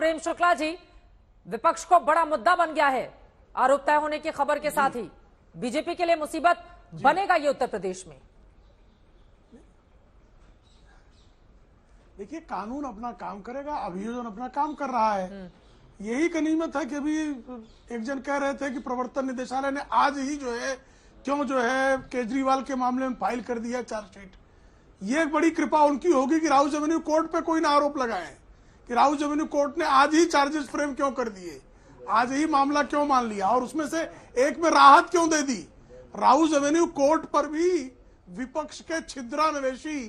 प्रेम शुक्ला जी, विपक्ष को बड़ा मुद्दा बन गया है आरोप तय होने की खबर के साथ ही। बीजेपी के लिए मुसीबत बनेगा ये उत्तर प्रदेश में। देखिए, कानून अपना काम करेगा, अभियोजन अपना काम कर रहा है। यही गनीमत है कि अभी एक जन कह रहे थे कि प्रवर्तन निदेशालय ने आज ही क्यों केजरीवाल के मामले में फाइल कर दिया चार्जशीट। ये एक बड़ी कृपा उनकी होगी कि राउज एवेन्यू कोर्ट पे कोई ना आरोप लगाए कि राउज एवेन्यू कोर्ट ने आज ही चार्जेस फ्रेम क्यों कर दिए, आज ही मामला क्यों मान लिया और उसमें से एक में राहत क्यों दे दी। राउज एवेन्यू कोर्ट पर भी विपक्ष के छिद्रान्वेषी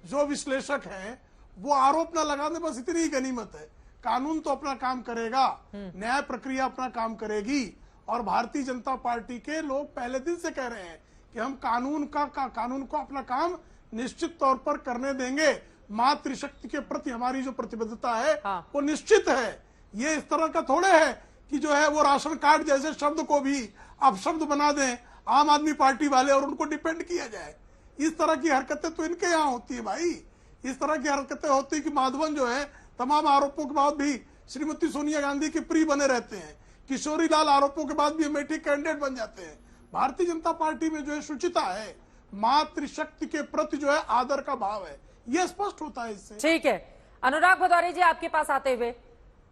जो विश्लेषक हैं वो आरोप न लगाने, बस इतनी ही गनीमत है। कानून तो अपना काम करेगा, न्याय प्रक्रिया अपना काम करेगी और भारतीय जनता पार्टी के लोग पहले दिन से कह रहे हैं कि हम कानून को अपना काम निश्चित तौर पर करने देंगे। मातृशक्ति के प्रति हमारी जो प्रतिबद्धता है वो निश्चित है। ये इस तरह का थोड़े है कि वो राशन कार्ड जैसे शब्द को भी अपशब्द बना दें आम आदमी पार्टी वाले और उनको डिपेंड किया जाए। इस तरह की हरकतें तो इनके यहाँ होती है भाई। इस तरह की हरकतें होती है कि माधवन तमाम आरोपों के बाद भी श्रीमती सोनिया गांधी के प्री बने रहते हैं, किशोरी लाल आरोपों के बाद भी अमेठी कैंडिडेट बन जाते हैं। भारतीय जनता पार्टी में शुचिता है, मातृशक्ति के प्रति आदर का भाव है, यह स्पष्ट होता है इससे। ठीक है, अनुराग भदौरिया जी आपके पास आते हुए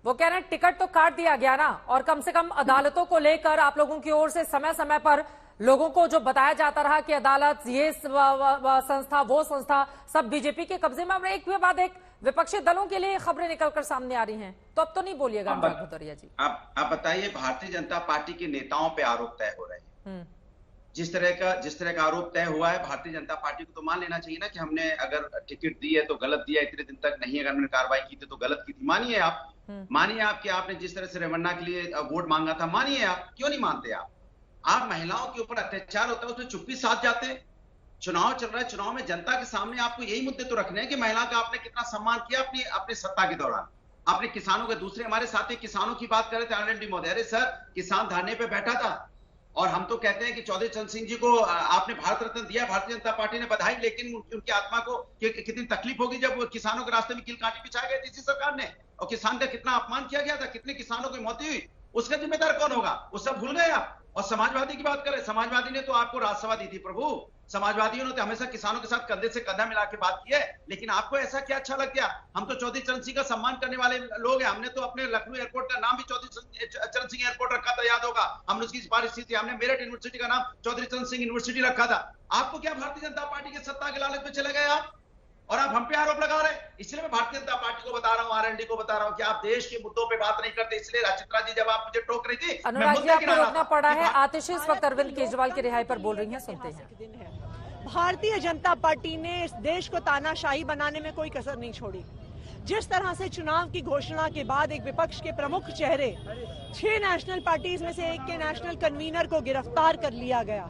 वो कह रहे हैं टिकट तो काट दिया गया ना, और कम से कम अदालतों को लेकर आप लोगों की ओर से समय समय पर लोगों को जो बताया जाता रहा कि अदालत ये संस्था वो संस्था सब बीजेपी के कब्जे में। एक के बाद एक विपक्षी दलों के लिए खबरें निकलकर सामने आ रही हैं, तो अब तो नहीं बोलिएगा अनुराग भदौरिया जी। आप बताइए, भारतीय जनता पार्टी के नेताओं पे आरोप तय हो रहे हैं। जिस तरह का आरोप तय हुआ है, भारतीय जनता पार्टी को तो मान लेना चाहिए ना कि हमने अगर टिकट दी है तो गलत दिया, इतने दिन तक नहीं अगर हमने कार्रवाई की थी तो गलत की थी। मानिए आप कि आपने जिस तरह से रेवन्ना के लिए वोट मांगा था, मानिए आप, क्यों नहीं मानते आप महिलाओं के ऊपर अत्याचार होता है उसमें चुप्पी साथ जाते हैं। चुनाव चल रहा है, चुनाव में जनता के सामने आपको यही मुद्दे तो रखने हैं कि महिला का आपने कितना सम्मान किया अपनी सत्ता के दौरान। आपने किसानों के, दूसरे हमारे साथी किसानों की बात कर रहे थे आनंद महोदय, अरे सर किसान धरने पे बैठा था और हम तो कहते हैं कि चौधरी चरण सिंह जी को आपने भारत रत्न दिया, भारतीय जनता पार्टी ने बधाई, लेकिन उनकी आत्मा को कितनी तकलीफ होगी जब किसानों के रास्ते में कील कांटे बिछाए गए थे इसी सरकार ने, और किसान का कितना अपमान किया गया था, कितने किसानों की मौत हुई, उसका जिम्मेदार कौन होगा? वो सब भूल गए आप। और समाजवादी की बात करें, समाजवादी ने तो आपको राज्यसभा दी थी प्रभु। समाजवादियों ने तो हमेशा किसानों के साथ कंधे से कंधा मिला के बात की है, लेकिन आपको ऐसा क्या अच्छा लग गया? हम तो चौधरी चरण सिंह का सम्मान करने वाले लोग हैं। हमने तो अपने लखनऊ एयरपोर्ट का नाम भी चौधरी चरण सिंह एयरपोर्ट रखा था, याद होगा, हमने उसकी सिफारिश की थी। हमने मेरठ यूनिवर्सिटी का नाम चौधरी चरण सिंह यूनिवर्सिटी रखा था। आपको क्या भारतीय जनता पार्टी के सत्ता के लालच में चले गए आप, और आप हम पे आरोप लगा रहे हैं? इसलिए मैं भारतीय जनता पार्टी को बता रहा हूं, आरएनडी को बता रहा हूं कि आप देश के मुद्दों पे बात नहीं करते। इसलिए चित्रा जी जब आप मुझे टोक रही थी, अनुराग जी आपको रोकना पड़ा है। आतिश इस वक्त अरविंद केजरीवाल की रिहाई पर बोल रही हैं, सुनते हैं। भारतीय जनता पार्टी ने इस देश को तानाशाही बनाने में कोई कसर नहीं छोड़ी। जिस तरह से चुनाव की घोषणा के बाद एक विपक्ष के प्रमुख चेहरे 6 नेशनल पार्टीज में से एक के नेशनल कन्वीनर को गिरफ्तार कर लिया गया,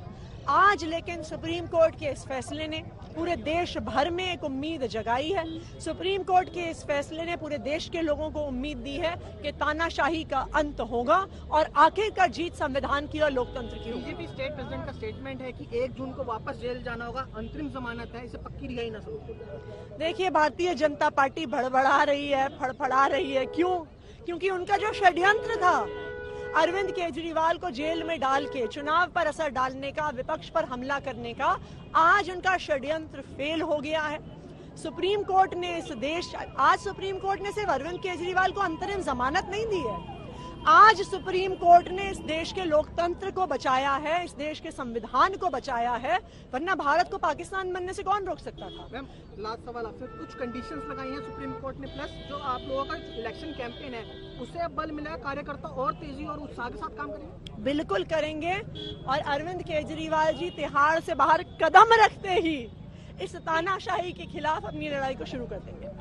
आज लेकिन सुप्रीम कोर्ट के इस फैसले ने पूरे देश भर में एक उम्मीद जगाई है। सुप्रीम कोर्ट के इस फैसले ने पूरे देश के लोगों को उम्मीद दी है कि तानाशाही का अंत होगा और आखिरकार जीत संविधान की और लोकतंत्र की होगी। बीजेपी स्टेट प्रेसिडेंट का स्टेटमेंट है कि 1 जून को वापस जेल जाना होगा, अंतरिम जमानत है, इसे पक्की रिहाई न समझो। देखिए, भारतीय जनता पार्टी भड़बड़ा रही है, फड़फड़ा रही है। क्यों? क्योंकि उनका जो षड्यंत्र था अरविंद केजरीवाल को जेल में डाल के चुनाव पर असर डालने का, विपक्ष पर हमला करने का, आज उनका षड्यंत्र फेल हो गया है। सुप्रीम कोर्ट ने आज सुप्रीम कोर्ट ने सिर्फ अरविंद केजरीवाल को अंतरिम जमानत नहीं दी है, आज सुप्रीम कोर्ट ने इस देश के लोकतंत्र को बचाया है, इस देश के संविधान को बचाया है, वरना भारत को पाकिस्तान बनने से कौन रोक सकता था? मैम, लास्ट सवाल आपसे, कुछ कंडीशंस लगाई हैं सुप्रीम कोर्ट ने, प्लस जो आप लोगों का इलेक्शन कैंपेन है उससे अब बल मिला है, कार्यकर्ता और तेजी और उत्साह के साथ काम करेंगे? बिल्कुल करेंगे, और अरविंद केजरीवाल जी तिहाड़ से बाहर कदम रखते ही इस तानाशाही के खिलाफ अपनी लड़ाई को शुरू कर देंगे।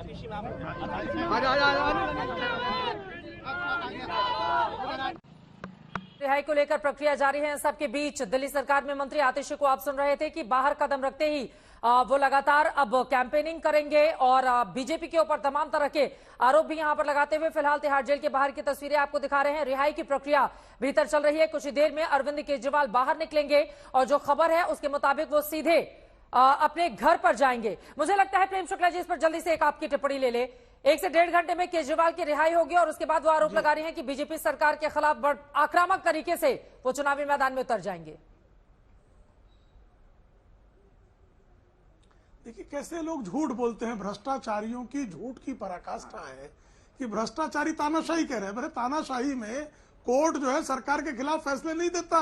रिहाई को लेकर प्रक्रिया जारी है। सबके बीच दिल्ली सरकार में मंत्री आतिश को आप सुन रहे थे कि बाहर कदम रखते ही वो लगातार अब कैंपेनिंग करेंगे और बीजेपी के ऊपर तमाम तरह के आरोप भी यहां पर लगाते हुए फिलहाल तिहाड़ जेल के बाहर की तस्वीरें आपको दिखा रहे हैं। रिहाई की प्रक्रिया भीतर चल रही है। कुछ ही देर में अरविंद केजरीवाल बाहर निकलेंगे और जो खबर है उसके मुताबिक वो सीधे अपने घर पर जाएंगे। मुझे लगता है प्रेम शुक्ला जी इस पर जल्दी से एक आपकी टिप्पणी ले ले। 1 से 1.5 घंटे में केजरीवाल की रिहाई होगी और उसके बाद वो आरोप लगा रही हैं कि बीजेपी सरकार के खिलाफ बड़ आक्रामक तरीके से वो चुनावी मैदान में उतर जाएंगे। देखिए कैसे लोग झूठ बोलते हैं, भ्रष्टाचारियों की झूठ की पराकाष्ठा है कि भ्रष्टाचारी तानाशाही कह रहे हैं। तानाशाही में कोर्ट जो है सरकार के खिलाफ फैसले नहीं देता,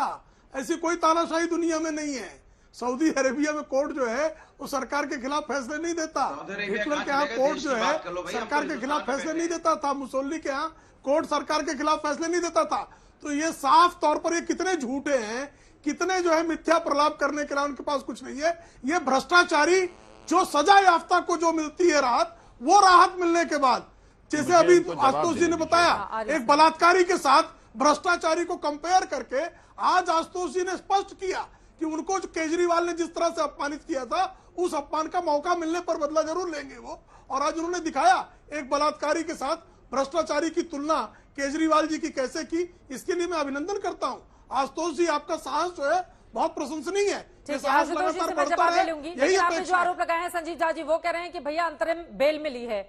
ऐसी कोई तानाशाही दुनिया में नहीं है। सऊदी अरेबिया में कोर्ट जो है वो सरकार के खिलाफ फैसले नहीं देता। हिटलर के यहाँ कोर्ट जो है सरकार के खिलाफ फैसले नहीं देता था। मुसोलिनी के यहाँ कोर्ट सरकार के खिलाफ फैसले नहीं देता था। तो ये साफ तौर पर ये कितने झूठे हैं, कितने जो है मिथ्या प्रलाप करने के लिए उनके पास कुछ नहीं है। ये भ्रष्टाचारी जो सजा याफ्ता को जो मिलती है राहत, वो राहत मिलने के बाद, जैसे अभी आशुतोष जी ने बताया, एक बलात्कारी के साथ भ्रष्टाचारी को कंपेयर करके आज आशुतोष जी ने स्पष्ट किया कि उनको जो केजरीवाल ने जिस तरह से अपमानित किया था, उस अपमान का मौका मिलने पर बदला जरूर लेंगे वो। और आज उन्होंने दिखाया एक बलात्कारी के साथ भ्रष्टाचारी की तुलना केजरीवाल जी की कैसे की। इसके लिए मैं अभिनंदन करता हूं आशुतोष जी, आपका साहस जो है बहुत प्रशंसनीय है। आशुतोष जी से मैं जवाब ले लूंगी, लेकिन आपने जो आरोप लगाए हैं संजीव झा जी, वो कह रहे हैं कि भैया अंतरिम बेल मिली है,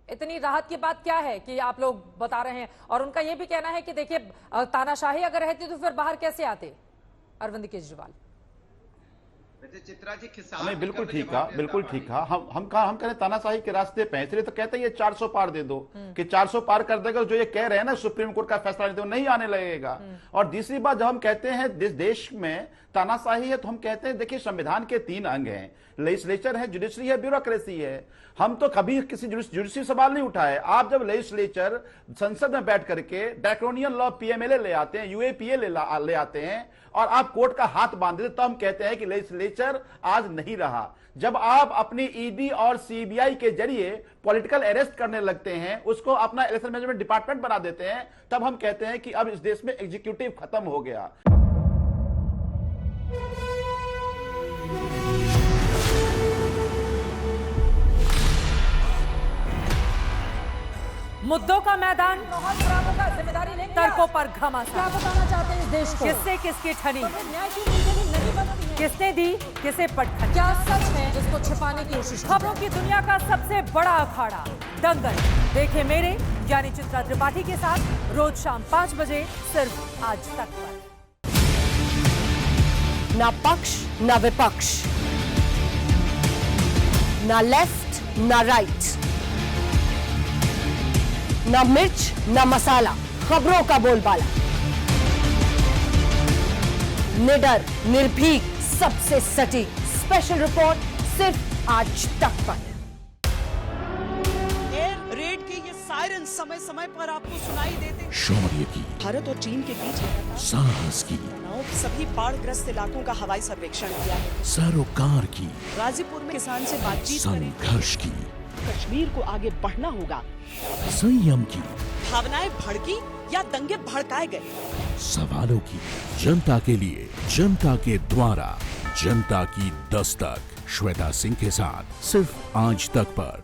इतनी राहत की बात क्या है कि आप लोग बता रहे हैं। और उनका यह भी कहना है कि देखिए तानाशाही अगर रहती तो फिर बाहर कैसे आते अरविंद केजरीवाल। चित्रा जी नहीं, बिल्कुल ठीक है, बिल्कुल ठीक है। हम कह रहे तानाशाही के रास्ते पे, इसलिए तो कहते हैं ये 400 पार दे दो कि 400 पार कर देगा। जो ये कह रहे हैं ना सुप्रीम कोर्ट का फैसला नहीं आने लगेगा। और दूसरी बात, जब हम कहते हैं देश में तानाशाही है, तो हम कहते हैं देखिए संविधान के 3 अंग हैं, लेजिस्लेचर है, जुडिशरी है, ब्यूरोक्रेसी है। हम तो कभी किसी जुडिशरी सवाल नहीं उठाए। आप जब लेजिस्लेचर संसद में बैठ करके ड्रैकोनियन लॉ पीएमएलए ले आते हैं, यूएपीए ले आते हैं और आप कोर्ट का हाथ बांध देते, तो हम कहते हैं कि लेजिस्लेचर आज नहीं रहा। जब आप अपनी ईडी और सीबीआई के जरिए पॉलिटिकल अरेस्ट करने लगते हैं, उसको अपना इलेक्शन मैनेजमेंट डिपार्टमेंट बना देते हैं, तब हम कहते हैं कि अब इस देश में एग्जीक्यूटिव खत्म हो गया। मुद्दों का मैदान, जिम्मेदारी लेंगे, तर्कों पर घमासान। क्या बताना चाहते हैं इस देश को? किससे किसकी ठनी, न्याय की नीति नहीं बनती है, किसने दी किसे पटखनी, क्या सच है जिसको छिपाने की कोशिश। खबरों की दुनिया का सबसे बड़ा अखाड़ा दंगल देखे मेरे यानी चित्रा त्रिपाठी के साथ रोज शाम 5 बजे सिर्फ आज तक पर। ना पक्ष ना विपक्ष, ना लेफ्ट ना राइट, ना मिर्च ना मसाला, खबरों का बोलबाला, निडर निर्भीक सबसे सटीक स्पेशल रिपोर्ट सिर्फ आज तक पर। एयर रेड के ये सायरन समय समय पर आपको सुनाई देते। शौर्य की, भारत और चीन के बीच साहस की, सभी बाढ़ग्रस्त इलाकों का हवाई सर्वेक्षण किया है। सरोकार की, गाजीपुर में किसान से बातचीत करें। संघर्ष की, कश्मीर को आगे बढ़ना होगा। संयम की, भावनाएं भड़की या दंगे भड़काए गए, सवालों की, जनता के लिए, जनता के द्वारा, जनता की दस्तक। श्वेता सिंह के साथ सिर्फ आज तक पर।